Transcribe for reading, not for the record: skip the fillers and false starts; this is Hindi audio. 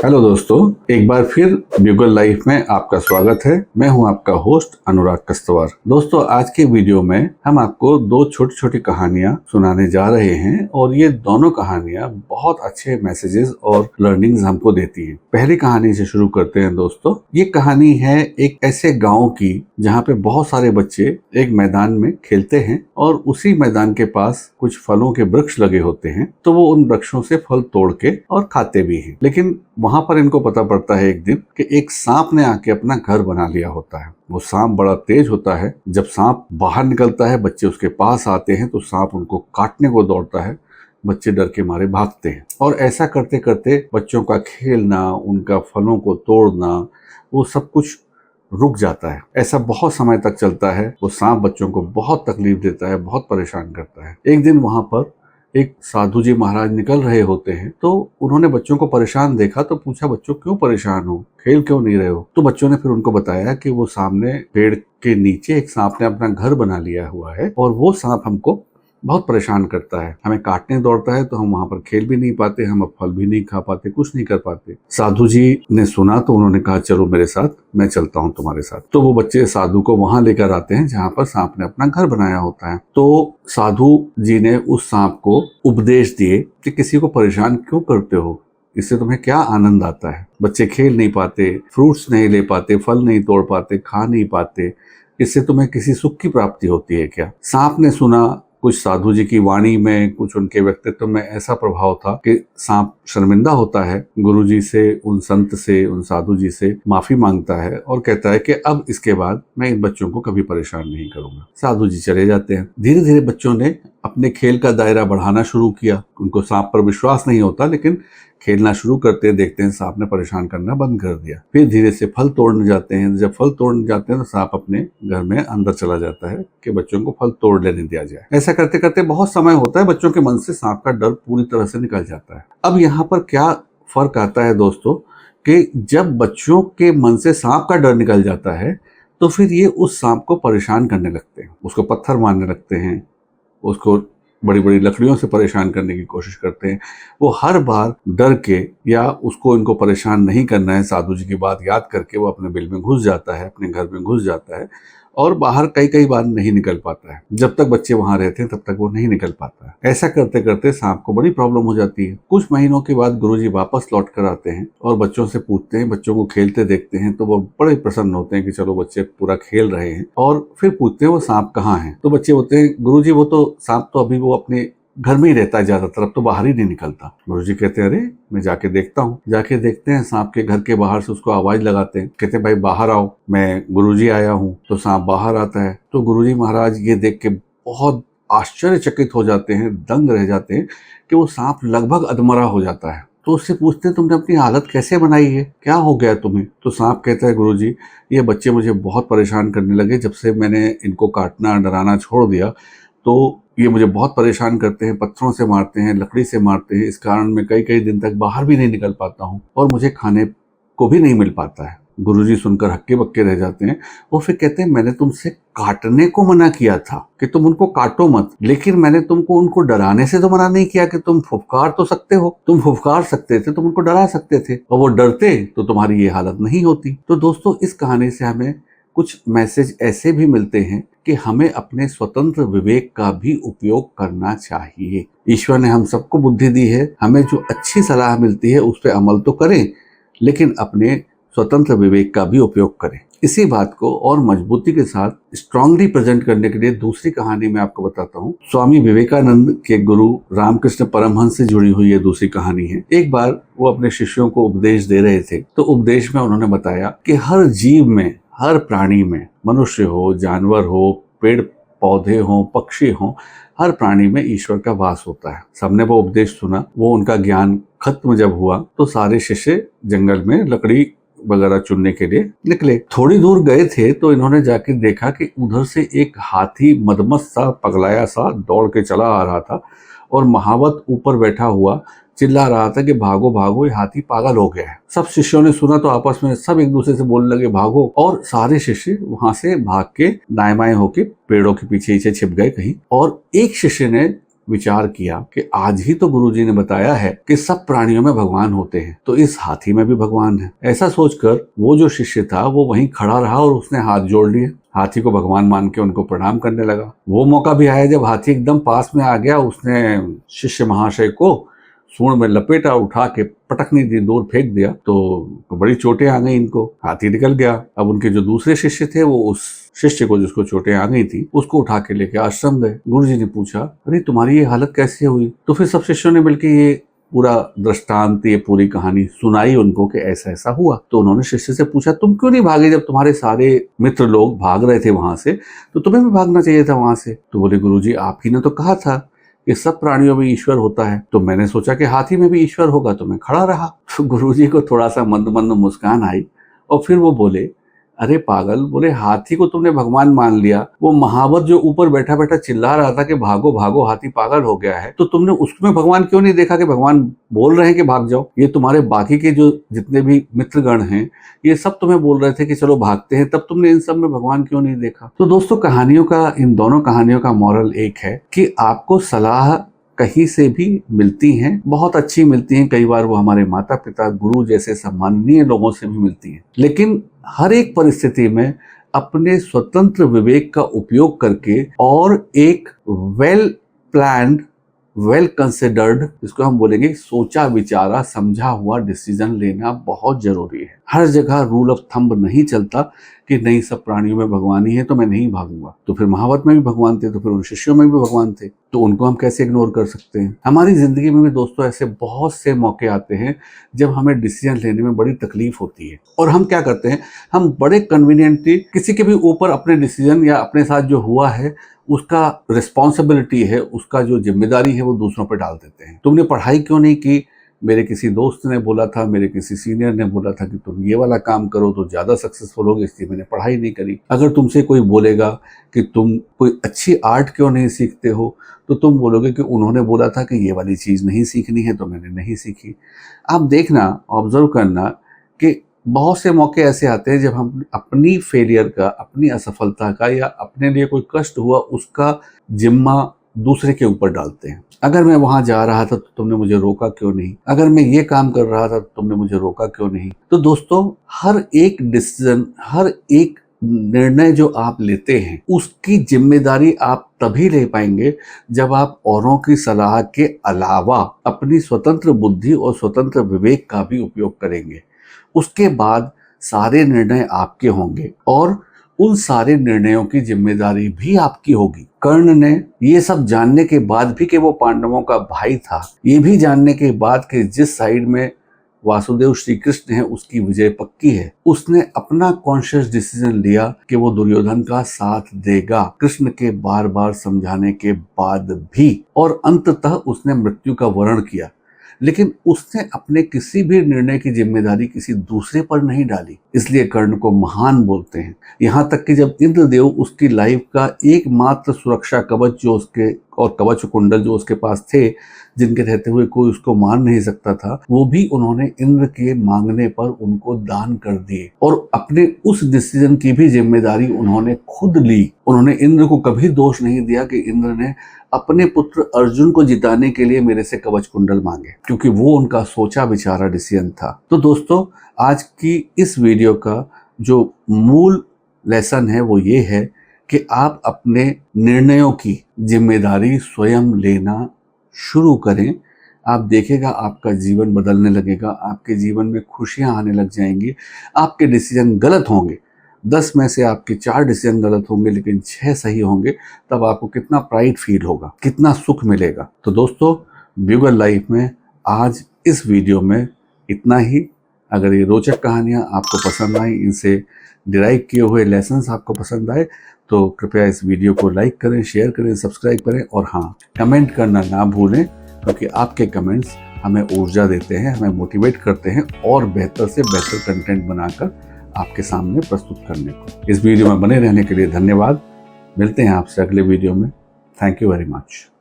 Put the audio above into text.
हेलो दोस्तों, एक बार फिर ब्यूगल लाइफ में आपका स्वागत है। मैं हूं आपका होस्ट अनुराग कस्तवार। दोस्तों, आज के वीडियो में हम आपको दो छोटी छोटी कहानियां सुनाने जा रहे हैं और ये दोनों कहानियां बहुत अच्छे मैसेजेस और लर्निंग्स हमको देती हैं। पहली कहानी से शुरू करते हैं दोस्तों। ये कहानी है एक ऐसे गाँव की जहाँ पे बहुत सारे बच्चे एक मैदान में खेलते हैं और उसी मैदान के पास कुछ फलों के वृक्ष लगे होते हैं, तो वो उन वृक्षों से फल तोड़ के और खाते भी हैं। लेकिन वहां पर इनको पता पड़ता है एक दिन कि एक सांप ने आके अपना घर बना लिया होता है। वो सांप बड़ा तेज होता है। जब सांप बाहर निकलता है, बच्चे उसके पास आते हैं तो सांप उनको काटने को दौड़ता है। बच्चे डर के मारे भागते हैं और ऐसा करते करते बच्चों का खेलना, उनका फलों को तोड़ना, वो सब कुछ रुक जाता है। ऐसा बहुत समय तक चलता है। वो सांप बच्चों को बहुत तकलीफ देता है, बहुत परेशान करता है। एक दिन वहां पर एक साधु जी महाराज निकल रहे होते हैं, तो उन्होंने बच्चों को परेशान देखा तो पूछा, बच्चों क्यों परेशान हो, खेल क्यों नहीं रहे हो? तो बच्चों ने फिर उनको बताया कि वो सामने पेड़ के नीचे एक सांप ने अपना घर बना लिया हुआ है और वो सांप हमको बहुत परेशान करता है, हमें काटने दौड़ता है, तो हम वहां पर खेल भी नहीं पाते, हम अब फल भी नहीं खा पाते, कुछ नहीं कर पाते। साधु जी ने सुना तो उन्होंने कहा, चलो मेरे साथ, मैं चलता हूँ तुम्हारे साथ। तो वो बच्चे साधु को वहां लेकर आते हैं जहाँ पर सांप ने अपना घर बनाया होता है। तो साधु जी ने उस सांप को उपदेश दिए कि किसी को परेशान क्यों करते हो, इससे तुम्हें क्या आनंद आता है? बच्चे खेल नहीं पाते, फ्रूट्स नहीं ले पाते, फल नहीं तोड़ पाते, खा नहीं पाते, इससे तुम्हें किसी सुख की प्राप्ति होती है क्या? सांप ने सुना। कुछ साधु जी की वाणी में, कुछ उनके व्यक्तित्व में ऐसा प्रभाव था कि सांप शर्मिंदा होता है, गुरु जी से, उन संत से, उन साधु जी से माफी मांगता है और कहता है कि अब इसके बाद मैं इन बच्चों को कभी परेशान नहीं करूंगा। साधु जी चले जाते हैं। धीरे धीरे बच्चों ने अपने खेल का दायरा बढ़ाना शुरू किया। उनको सांप पर विश्वास नहीं होता, लेकिन खेलना शुरू करते देखते हैं सांप ने परेशान करना बंद कर दिया। फिर धीरे से फल तोड़ने जाते हैं। जब फल तोड़ने जाते हैं तो सांप अपने घर में अंदर चला जाता है कि बच्चों को फल तोड़ लेने दिया जाए। ऐसा करते करते बहुत समय होता है, बच्चों के मन से सांप का डर पूरी तरह से निकल जाता है। अब यहाँ पर क्या फर्क आता है दोस्तों, कि जब बच्चों के मन से सांप का डर निकल जाता है तो फिर ये उस सांप को परेशान करने लगते हैं, उसको पत्थर मारने लगते हैं, उसको बड़ी बड़ी लकड़ियों से परेशान करने की कोशिश करते हैं। वो हर बार डर के, या उसको इनको परेशान नहीं करना है, साधु जी की बात याद करके वो अपने बिल में घुस जाता है, अपने घर में घुस जाता है और बाहर कई कई बार नहीं निकल पाता है। जब तक बच्चे वहां रहते हैं तब तक वो नहीं निकल पाता है। ऐसा करते करते सांप को बड़ी प्रॉब्लम हो जाती है। कुछ महीनों के बाद गुरुजी वापस लौट कर आते हैं और बच्चों से पूछते हैं, बच्चों को खेलते देखते हैं तो वो बड़े प्रसन्न होते हैं कि चलो बच्चे पूरा खेल रहे हैं। और फिर पूछते हैं, वो सांप कहाँ है? तो बच्चे बोलते हैं, गुरुजी वो तो सांप तो अभी वो अपने घर में ही रहता है ज्यादातर, अब तो बाहर ही नहीं निकलता। गुरुजी कहते हैं, अरे मैं जाके देखता हूँ। जाके देखते हैं, सांप के घर के बाहर से उसको आवाज लगाते हैं, कहते हैं, भाई बाहर आओ, मैं गुरुजी आया हूँ। तो सांप बाहर आता है। तो गुरुजी महाराज ये देख के बहुत आश्चर्यचकित हो जाते हैं, दंग रह जाते हैं कि वो सांप लगभग अधमरा हो जाता है। तो उससे पूछते हैं, तुमने अपनी हालत कैसे बनाई है, क्या हो गया तुम्हें? तो सांप कहता है, गुरुजी ये बच्चे मुझे बहुत परेशान करने लगे, जब से मैंने इनको काटना डराना छोड़ दिया तो ये मुझे बहुत परेशान करते हैं, पत्थरों से मारते हैं, लकड़ी से मारते हैं। इस कारण मैं कई कई दिन तक बाहर भी नहीं निकल पाता हूँ और मुझे खाने को भी नहीं मिल पाता है। गुरुजी सुनकर हक्के बक्के रह जाते हैं। वो फिर कहते हैं, मैंने तुमसे काटने को मना किया था कि तुम उनको काटो मत, लेकिन मैंने तुमको उनको डराने से तो मना नहीं किया कि तुम फुफकार तो सकते हो, तुम फुफकार सकते थे, तुम उनको डरा सकते थे, और वो डरते तो तुम्हारी ये हालत नहीं होती। तो दोस्तों, इस कहानी से हमें कुछ मैसेज ऐसे भी मिलते हैं कि हमें अपने स्वतंत्र विवेक का भी उपयोग करना चाहिए। ईश्वर ने हम सबको बुद्धि दी है, हमें जो अच्छी सलाह मिलती है उस पर अमल तो करें, लेकिन अपने स्वतंत्र विवेक का भी उपयोग करें। इसी बात को और मजबूती के साथ स्ट्रांगली प्रेजेंट करने के लिए दूसरी कहानी मैं आपको बताता हूँ। स्वामी विवेकानंद के गुरु रामकृष्ण परमहंस से जुड़ी हुई ये दूसरी कहानी है। एक बार वो अपने शिष्यों को उपदेश दे रहे थे, तो उपदेश में उन्होंने बताया कि हर जीव में, हर प्राणी में, मनुष्य हो, जानवर हो, पेड़ पौधे हो, पक्षी हो, हर प्राणी में ईश्वर का वास होता है। सबने वो उपदेश सुना। वो उनका ज्ञान खत्म जब हुआ तो सारे शिष्य जंगल में लकड़ी वगैरह चुनने के लिए निकले। थोड़ी दूर गए थे तो इन्होंने जाके देखा कि उधर से एक हाथी मदमस्त सा, पगलाया सा दौड़ के चला आ रहा था और महावत ऊपर बैठा हुआ चिल्ला रहा था कि भागो भागो, ये हाथी पागल हो गया है। सब शिष्यों ने सुना तो आपस में सब एक दूसरे से बोलने लगे, भागो। और सारे शिष्य वहां से भाग के दाएं बाएं होके पेड़ों के पीछे छिप गए कहीं। और एक शिष्य ने विचार किया कि आज ही तो गुरुजी ने बताया है कि सब प्राणियों में भगवान होते हैं, तो इस हाथी में भी भगवान है। ऐसा सोचकर वो जो शिष्य था वो वहीं खड़ा रहा और उसने हाथ जोड़ लिए, हाथी को भगवान मान के उनको प्रणाम करने लगा। वो मौका भी आया जब हाथी एकदम पास में आ गया, उसने शिष्य महाशय को सूंड में लपेटा, उठा के पटक नहीं दी, दूर फेंक दिया, तो बड़ी चोटें आ गई इनको। हाथी निकल गया। अब उनके जो दूसरे शिष्य थे वो उस शिष्य को जिसको चोटें आ गई थी उसको उठा के लेके आश्रम गए। गुरुजी ने पूछा, अरे तुम्हारी ये हालत कैसे हुई? तो फिर सब शिष्यों ने मिलकर ये पूरा दृष्टांत, ये पूरी कहानी सुनाई उनको कि ऐसा ऐसा हुआ। तो उन्होंने शिष्य से पूछा, तुम क्यों नहीं भागे? जब तुम्हारे सारे मित्र लोग भाग रहे थे वहां से, तो तुम्हें भी भागना चाहिए था वहां से। तो बोले, गुरुजी आप ही ने तो कहा था कि सब प्राणियों में ईश्वर होता है, तो मैंने सोचा कि हाथी में भी ईश्वर होगा, तो मैं खड़ा रहा। तो गुरुजी को थोड़ा सा मंद मंद मुस्कान आई और फिर वो बोले, अरे पागल, बोले हाथी को तुमने भगवान मान लिया, वो महावत जो ऊपर बैठा बैठा चिल्ला रहा था कि भागो भागो हाथी पागल हो गया है, तो तुमने उसमें भगवान क्यों नहीं देखा कि भगवान बोल रहे हैं कि भाग जाओ? ये तुम्हारे बाकी के जो जितने भी मित्रगण हैं ये सब तुम्हें बोल रहे थे कि चलो भागते हैं, तब तुमने इन सब में भगवान क्यों नहीं देखा? तो दोस्तों, कहानियों का, इन दोनों कहानियों का मॉरल एक है कि आपको सलाह कहीं से भी मिलती हैं, बहुत अच्छी मिलती हैं, कई बार वो हमारे माता पिता, गुरु जैसे सम्माननीय लोगों से भी मिलती हैं, लेकिन हर एक परिस्थिति में अपने स्वतंत्र विवेक का उपयोग करके और एक वेल प्लान्ड, वेल कंसिडर्ड, इसको हम बोलेंगे सोचा विचारा समझा हुआ डिसीजन लेना बहुत जरूरी है। हर जगह रूल ऑफ थंब नहीं चलता कि नहीं सब प्राणियों में भगवान ही है तो मैं नहीं भागूंगा। तो फिर महावत में भी भगवान थे, तो फिर उन शिष्यों में भी भगवान थे, तो उनको हम कैसे इग्नोर कर सकते हैं? हमारी जिंदगी में भी दोस्तों ऐसे बहुत से मौके आते हैं जब हमें डिसीजन लेने में बड़ी तकलीफ होती है, और हम क्या करते हैं, हम बड़े कन्वीनियंटली किसी के भी ऊपर अपने डिसीजन या अपने साथ जो हुआ है उसका रिस्पॉन्सिबिलिटी है, उसका जो जिम्मेदारी है वो दूसरों पर डाल देते हैं। तुमने पढ़ाई क्यों नहीं की? मेरे किसी दोस्त ने बोला था, मेरे किसी सीनियर ने बोला था कि तुम ये वाला काम करो तो ज़्यादा सक्सेसफुल होगे, इसलिए मैंने पढ़ाई नहीं करी। अगर तुमसे कोई बोलेगा कि तुम कोई अच्छी आर्ट क्यों नहीं सीखते हो, तो तुम बोलोगे कि उन्होंने बोला था कि ये वाली चीज़ नहीं सीखनी है तो मैंने नहीं सीखी। आप देखना, ऑब्जर्व करना कि बहुत से मौके ऐसे आते हैं जब हम अपनी फेलियर का, अपनी असफलता का या अपने लिए कोई कष्ट हुआ उसका जिम्मा दूसरे के ऊपर डालते हैं। अगर मैं वहां जा रहा था तो तुमने मुझे रोका क्यों नहीं? अगर मैं ये काम कर रहा था तो तुमने मुझे रोका क्यों नहीं? तो दोस्तों, हर एक डिसीजन, हर एक निर्णय जो आप लेते हैं उसकी जिम्मेदारी आप तभी ले पाएंगे जब आप औरों की सलाह के अलावा अपनी स्वतंत्र बुद्धि और स्वतंत्र विवेक का भी उपयोग करेंगे। उसके बाद सारे निर्णय आपके होंगे और उन सारे निर्णयों की जिम्मेदारी भी आपकी होगी। कर्ण ने ये सब जानने के बाद भी कि वो पांडवों का भाई था, ये भी जानने के बाद कि जिस साइड में वासुदेव श्री कृष्ण है उसकी विजय पक्की है, उसने अपना कॉन्शियस डिसीजन लिया कि वो दुर्योधन का साथ देगा, कृष्ण के बार बार समझाने के बाद भी, और अंततः उसने मृत्यु का वरण किया। लेकिन उसने अपने किसी भी निर्णय की जिम्मेदारी किसी दूसरे पर नहीं डाली, इसलिए कर्ण को महान बोलते हैं। यहाँ तक कि जब इंद्रदेव उसकी लाइफ का एकमात्र सुरक्षा कवच जो उसके और कवच कुंडल जो उसके पास थे, जिनके रहते हुए कोई उसको मार नहीं सकता था, वो भी उन्होंने इंद्र के मांगने पर उनको दान कर दिए और अपने उस डिसीजन की भी जिम्मेदारी उन्होंने खुद ली। उन्होंने इंद्र को कभी दोष नहीं दिया कि इंद्र ने अपने पुत्र अर्जुन को जिताने के लिए मेरे से कवच कुंडल मांगे, क्योंकि वो उनका सोचा विचारा डिसीजन था। तो दोस्तों, आज की इस वीडियो का जो मूल लेसन है वो ये है कि आप अपने निर्णयों की जिम्मेदारी स्वयं लेना शुरू करें। आप देखेगा आपका जीवन बदलने लगेगा, आपके जीवन में खुशियां आने लग जाएंगी। आपके डिसीजन गलत होंगे, 10 में से आपके 4 डिसीजन गलत होंगे लेकिन 6 सही होंगे, तब आपको कितना प्राइड फील होगा, कितना सुख मिलेगा। तो दोस्तों, ब्यूगल लाइफ में आज इस वीडियो में इतना ही। अगर ये रोचक कहानियाँ आपको पसंद आई, इनसे डिराइव किए हुए लेसन्स आपको पसंद आए, तो कृपया इस वीडियो को लाइक करें, शेयर करें, सब्सक्राइब करें और हाँ, कमेंट करना ना भूलें, क्योंकि आपके कमेंट्स हमें ऊर्जा देते हैं, हमें मोटिवेट करते हैं और बेहतर से बेहतर कंटेंट बनाकर आपके सामने प्रस्तुत करने को। इस वीडियो में बने रहने के लिए धन्यवाद। मिलते हैं आपसे अगले वीडियो में। Thank you very much.